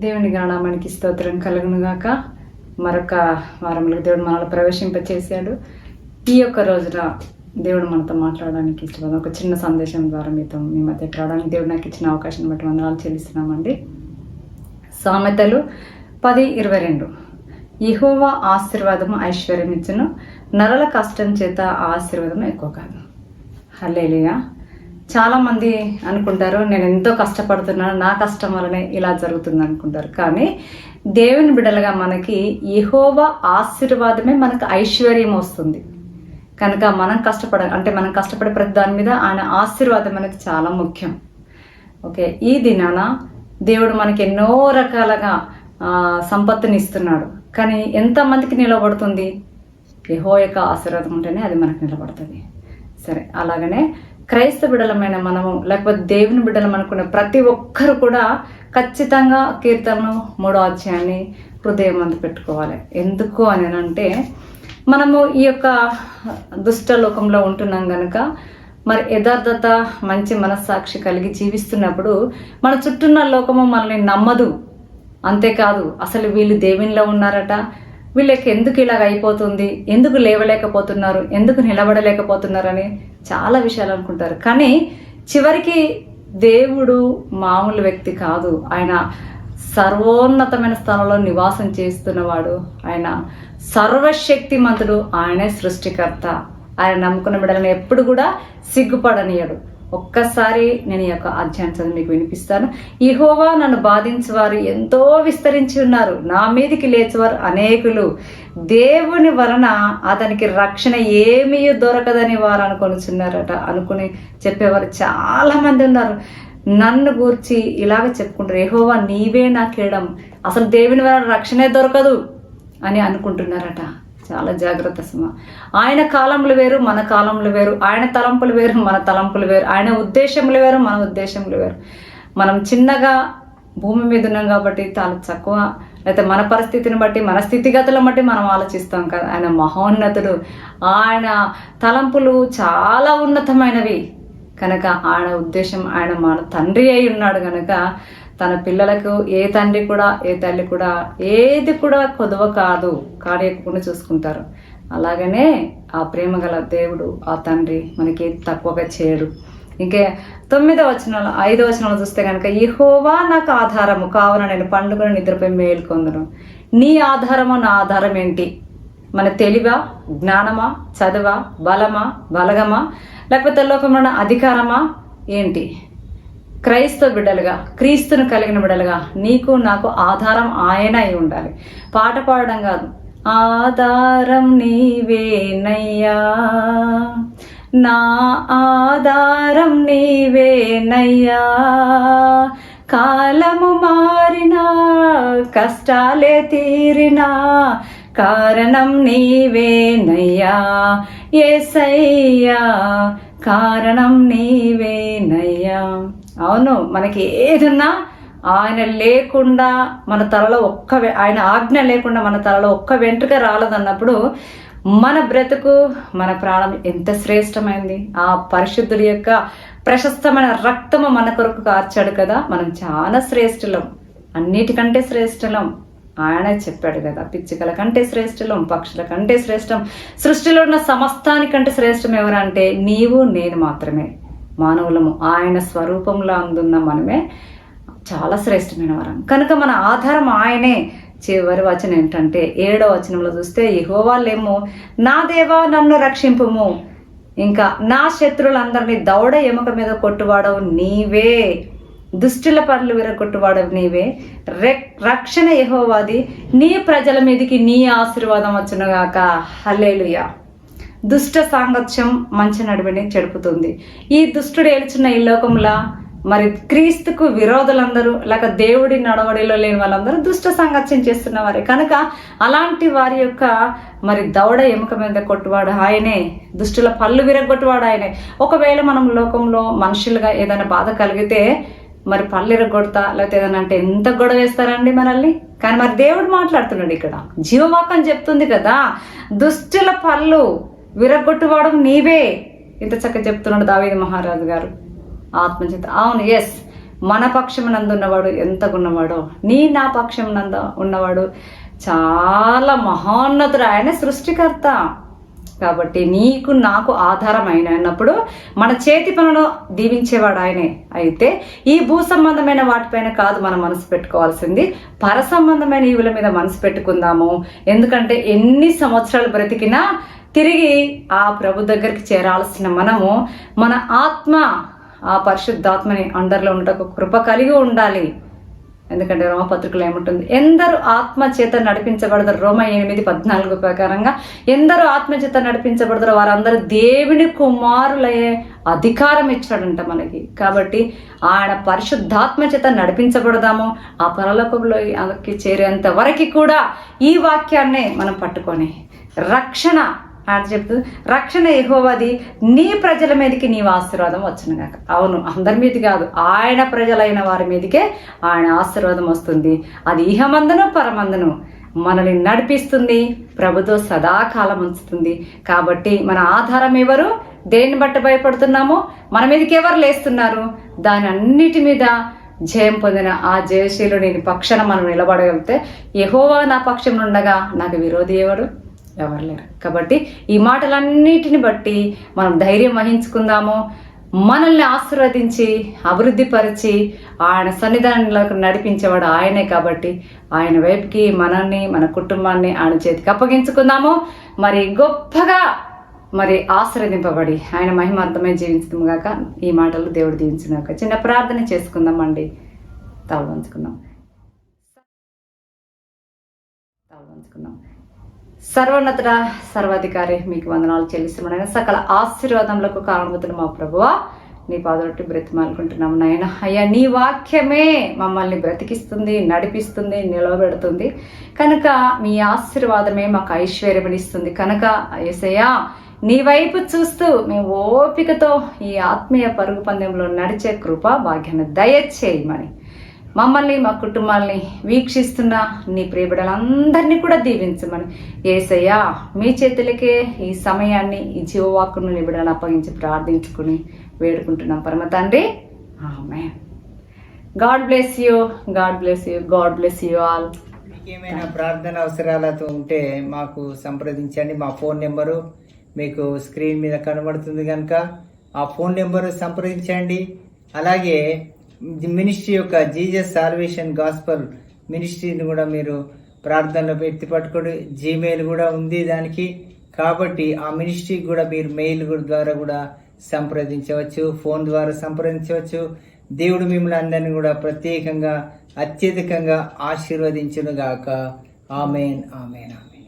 దేవుని గణనామానికి స్తోత్రం కలుగునుగాక. మరొక వారంలో దేవుడు మనల్ని ప్రవేశింపచేశాడు. ఈ యొక్క రోజున దేవుడు మనతో మాట్లాడడానికి ఇష్టపడ ఒక చిన్న సందేశం ద్వారా మీ మధ్య రావడానికి దేవుడు నాకు ఇచ్చిన అవకాశం బట్టి వందనాలు చెల్లిస్తున్నామండి. సామెతలు 10:22 యెహోవా ఆశీర్వాదము ఐశ్వర్యం ఇచ్చును, నరుల కష్టం చేత ఆశీర్వాదం ఎక్కువ కాదు. హల్లెలూయా. చాలామంది అనుకుంటారు నేను ఎంతో కష్టపడుతున్నాను, నా కష్టం వల్లనే ఇలా జరుగుతుంది అనుకుంటారు. కానీ దేవుని బిడ్డలుగా మనకి యెహోవా ఆశీర్వాదమే మనకు ఐశ్వర్యం వస్తుంది. కనుక మనం కష్టపడే ప్రతి దాని మీద ఆయన ఆశీర్వాదం అనేది చాలా ముఖ్యం. ఓకే, ఈ దినాన దేవుడు మనకి ఎన్నో రకాలుగా సంపత్తిని ఇస్తున్నాడు. కానీ ఎంతమందికి నిలబడుతుంది? యెహోవా యొక్క ఆశీర్వాదం ఉంటేనే అది మనకు నిలబడుతుంది. సరే, అలాగనే క్రైస్తవ బిడ్డలమైన మనము, లేకపోతే దేవుని బిడ్డలం అనుకునే ప్రతి ఒక్కరు కూడా ఖచ్చితంగా కీర్తనలు 3వ అధ్యాయాన్ని హృదయం అందు పెట్టుకోవాలి. ఎందుకు అని అంటే మనము ఈ యొక్క దుష్ట లోకంలో ఉంటున్నాం కనుక మరి యథార్థత, మంచి మనస్సాక్షి కలిగి జీవిస్తున్నప్పుడు మన చుట్టూన్న లోకము మనల్ని నమ్మదు. అంతేకాదు, అసలు వీళ్ళు దేవునిలో ఉన్నారట, వీళ్ళకి ఎందుకు ఇలాగ అయిపోతుంది, ఎందుకు లేవలేకపోతున్నారు, ఎందుకు నిలబడలేకపోతున్నారని చాలా విషయాలు అనుకుంటారు. కానీ చివరికి దేవుడు మామూలు వ్యక్తి కాదు. ఆయన సర్వోన్నతమైన స్థలంలో నివాసం చేస్తున్నవాడు. ఆయన సర్వశక్తిమంతుడు. ఆయనే సృష్టికర్త. ఆయన నమ్ముకున్న బిడ్డలను ఎప్పుడు కూడా సిగ్గుపడనీయడు. ఒక్కసారి నేను ఈ యొక్క అధ్యాయం చదివి మీకు వినిపిస్తాను. యెహోవా నన్ను బాధించేవారు ఎంతో విస్తరించి ఉన్నారు, నా మీదికి లేచేవారు అనేకులు. దేవుని వలన అతనికి రక్షణ ఏమీ దొరకదని వారు అనుకుని చెప్పేవారు చాలా మంది ఉన్నారు. నన్ను గూర్చి ఇలాగ చెప్పుకుంటారు, యెహోవా నీవే నా కిరీటం, అసలు దేవుని వలన రక్షణే దొరకదు అని అనుకుంటున్నారట. చాలా జాగ్రత్త సుమ. ఆయన కాలములు వేరు, మన కాలములు వేరు. ఆయన తలంపులు వేరు, మన తలంపులు వేరు. ఆయన ఉద్దేశములు వేరు, మన ఉద్దేశములు వేరు. మనం చిన్నగా భూమి మీద ఉన్నాం కాబట్టి చాలా తక్కువ, లేకపోతే మన పరిస్థితిని బట్టి, మన స్థితిగతులను బట్టి మనం ఆలోచిస్తాం కదా. ఆయన మహోన్నతుడు. ఆయన తలంపులు చాలా ఉన్నతమైనవి కనుక ఆయన ఉద్దేశం, ఆయన మన తండ్రి అయి ఉన్నాడు కనుక తన పిల్లలకు ఏ తండ్రి కూడా ఏ తల్లి కూడా ఏది కూడా కొదవ కాదు, కార్యకుండా చూసుకుంటారు. అలాగనే ఆ ప్రేమ గల దేవుడు, ఆ తండ్రి మనకి ఏది తక్కువగా చేయడు. ఇంకే 5వ వచనంలో చూస్తే కనుక యెహోవా నాకు ఆధారము కావున నేను పండుగను నిద్రపై మేల్కొందును. నీ ఆధారము నా ఆధారం ఏంటి? మన తెలివా, జ్ఞానమా, చదువా, బలమా, బలగమా, లేకపోతే లోకంలో అధికారమా ఏంటి? క్రైస్తవ బిడ్డలుగా, క్రీస్తును కలిగిన బిడ్డలుగా నీకు నాకు ఆధారం ఆయన అయి ఉండాలి. పాట పాడడం కాదు, ఆధారం నీవేనయ్యా, నా ఆధారం నీవేనయ్యా, కాలము మారినా కష్టాలే తీరినా కారణం నీవేనయ్యా, యేసయ్యా కారణం నీవేనయ్యా. అవును, మనకి ఏదున్నా ఆయన లేకుండా మన తలలో ఆయన ఆజ్ఞ లేకుండా మన తలలో ఒక్క వెంట్రుక రాలదన్నప్పుడు మన బ్రతుకు, మన ప్రాణం ఎంత శ్రేష్టమైంది. ఆ పరిశుద్ధుడి యొక్క ప్రశస్తమైన రక్తము మన కొరకు కార్చాడు కదా. మనం చాలా శ్రేష్ఠులం, అన్నిటికంటే శ్రేష్ఠులం. ఆయనే చెప్పాడు కదా, పిచ్చుకల కంటే శ్రేష్ఠులం, పక్షుల కంటే శ్రేష్టం, సృష్టిలో ఉన్న సమస్తానికంటే శ్రేష్టం ఎవరంటే నీవు నేను మాత్రమే. మానవులము ఆయన స్వరూపంలో అందున్న మనమే చాలా శ్రేష్టమైన వరం కనుక మన ఆధారం ఆయనే. చివరి వచనం ఏంటంటే 7వ వచనంలో చూస్తే యెహోవాలేమో నా దేవా నన్ను రక్షింపుము, ఇంకా నా శత్రువులందరినీ దౌడ ఎముక మీద కొట్టువాడవు నీవే, దుష్టుల పనులు విరగొట్టువాడవు నీవే, రక్షణ యెహోవాది, నీ ప్రజల మీదకి నీ ఆశీర్వాదం వచ్చునుగాక. హల్లెలూయా. దుష్ట సాంగత్యం మంచి నడివిని చెడుపుతుంది. ఈ దుష్టుడు ఏలుచున్న ఈ లోకంలో మరి క్రీస్తుకు విరోధులందరూ, లేక దేవుడి నడవడిలో లేని వాళ్ళందరూ దుష్ట సాంగత్యం చేస్తున్న వారే కనుక అలాంటి వారి యొక్క మరి దౌడ ఎముక మీద కొట్టువాడు ఆయనే, దుష్టుల పళ్ళు విరగొట్టువాడు ఆయనే. ఒకవేళ మనం లోకంలో మనుషులుగా ఏదైనా బాధ కలిగితే మరి పళ్ళు ఇరగొడతా లేకపోతే ఏదైనా అంటే ఎంత గొడవ వేస్తారండి మనల్ని. కానీ మరి దేవుడు మాట్లాడుతున్నాడు ఇక్కడ, జీవవాక్యం చెప్తుంది కదా, దుష్టుల పళ్ళు విరగొట్టువాడు నీవే. ఇంత చక్కగా చెప్తున్నాడు దావీదు మహారాజు గారు ఆత్మచేత. అవును, ఎస్, మన పక్షమునందున్నవాడు ఎంతగున్నవాడో, నా పక్షమునందు ఉన్నవాడు చాలా మహోన్నతుడు. ఆయన సృష్టికర్త. కాబట్టి నీకు నాకు ఆధారం ఆయన అన్నప్పుడు మన చేతి పనులు దీవించేవాడు ఆయనే. అయితే ఈ భూ సంబంధమైన వాటిపైన కాదు మనం మనసు పెట్టుకోవాల్సింది, పర సంబంధమైన ఈవుల మీద మనసు పెట్టుకుందాము. ఎందుకంటే ఎన్ని సంవత్సరాలు బ్రతికినా తిరిగి ఆ ప్రభు దగ్గరికి చేరాల్సిన మనము మన ఆత్మ, ఆ పరిశుద్ధాత్మని అండర్లో ఉండటకు కృప కలిగి ఉండాలి. ఎందుకంటే రోమపత్రికలో ఏముంటుంది, ఎందరు ఆత్మ చేత నడిపించబడతారు, రోమ 8:14 ప్రకారంగా ఎందరు ఆత్మ చేత నడిపించబడతారో వారందరూ దేవుని కుమారులయ్యే అధికారం ఇచ్చాడంట మనకి. కాబట్టి ఆయన పరిశుద్ధాత్మ చేత నడిపించబడదాము. ఆ పరలోకంలో చేరేంత వరకు కూడా ఈ వాక్యాన్నే మనం పట్టుకొని రక్షణ ఆయన చెప్తుంది, రక్షణ యెహోవాది, నీ ప్రజల మీదకి నీవు ఆశీర్వాదం వచ్చును గాక. అవును, అందరి మీద కాదు, ఆయన ప్రజలైన వారి మీదకే ఆయన ఆశీర్వాదం వస్తుంది. అది ఇహమందును పరమందును మనల్ని నడిపిస్తుంది, ప్రభుతో సదాకాలం ఉంచుతుంది. కాబట్టి మన ఆధారం ఎవరు, దేన్ని బట్టి భయపడుతున్నామో, మన మీదకి ఎవరు లేస్తున్నారు, దాని అన్నిటి మీద జయం పొందిన ఆ జయశీలుని పక్షాన మనం నిలబడగలిగితే, యెహోవా నా పక్షం ఉండగా నాకు విరోధి ఎవరు, ఎవరు లేరు. కాబట్టి ఈ మాటలన్నిటిని బట్టి మనం ధైర్యం వహించుకుందాము. మనల్ని ఆశీర్వదించి అభివృద్ధి పరిచి ఆయన సన్నిధానంలోకి నడిపించేవాడు ఆయనే. కాబట్టి ఆయన వైపుకి మనల్ని, మన కుటుంబాన్ని ఆయన చేతికి అప్పగించుకుందాము. మరి గొప్పగా ఆశీర్వదింపబడి ఆయన మహిమార్థమై జీవించడం గాక. ఈ మాటలు దేవుడు దీవించుగాక. చిన్న ప్రార్థన చేసుకుందామండి. తాళవంచుకుందాం. సర్వోన్నతుడ, సర్వాధికారి, మీకు వందనాలు చెల్లిస్తున్నాను. సకల ఆశీర్వాదములకు కారణమవుతున్న మా ప్రభువా, నీ పాదరొట్టి బ్రతిమాలుకుంటున్నాము నాయన. అయ్యా, నీ వాక్యమే మమ్మల్ని బ్రతికిస్తుంది, నడిపిస్తుంది, నిలబెడుతుంది. కనుక మీ ఆశీర్వాదమే మాకు ఐశ్వర్యమనిస్తుంది. కనుక యేసయ్యా, నీ వైపు చూస్తూ మేము ఓపికతో ఈ ఆత్మీయ పరుగు పందెంలో నడిచే కృప భాగ్యాన్ని దయచేయమని మమ్మల్ని, మా కుటుంబాల్ని వీక్షిస్తున్న నీ ప్రియబిడ్డలందరినీ కూడా దీవించమని యేసయ్యా, మీ చేతులకే ఈ సమయాన్ని, ఈ జీవవాక్కును నీ బిడ్డలను అప్పగించి ప్రార్థించుకుని వేడుకుంటున్నాం పరమ తండ్రి. Amen. God bless you, God bless you, God bless you all. మీకేమైనా ప్రార్థన అవసరాలతో ఉంటే మాకు సంప్రదించండి. మా ఫోన్ నెంబరు మీకు స్క్రీన్ మీద కనబడుతుంది కనుక ఆ ఫోన్ నెంబరు సంప్రదించండి. అలాగే మినిస్ట్రీ యొక్క జీజస్ సాల్వేషన్ గాస్పల్ మినిస్ట్రీని కూడా మీరు ప్రార్థనలో ఎత్తి పట్టుకోండి. జీమెయిల్ కూడా ఉంది దానికి. కాబట్టి ఆ మినిస్ట్రీకి కూడా మీరు మెయిల్ ద్వారా కూడా సంప్రదించవచ్చు, ఫోన్ ద్వారా సంప్రదించవచ్చు. దేవుడు మిమ్మల్ని అందరినీ కూడా ప్రత్యేకంగా అత్యధికంగా ఆశీర్వదించును గాక. ఆమేన్, ఆమేన్, ఆమేన్.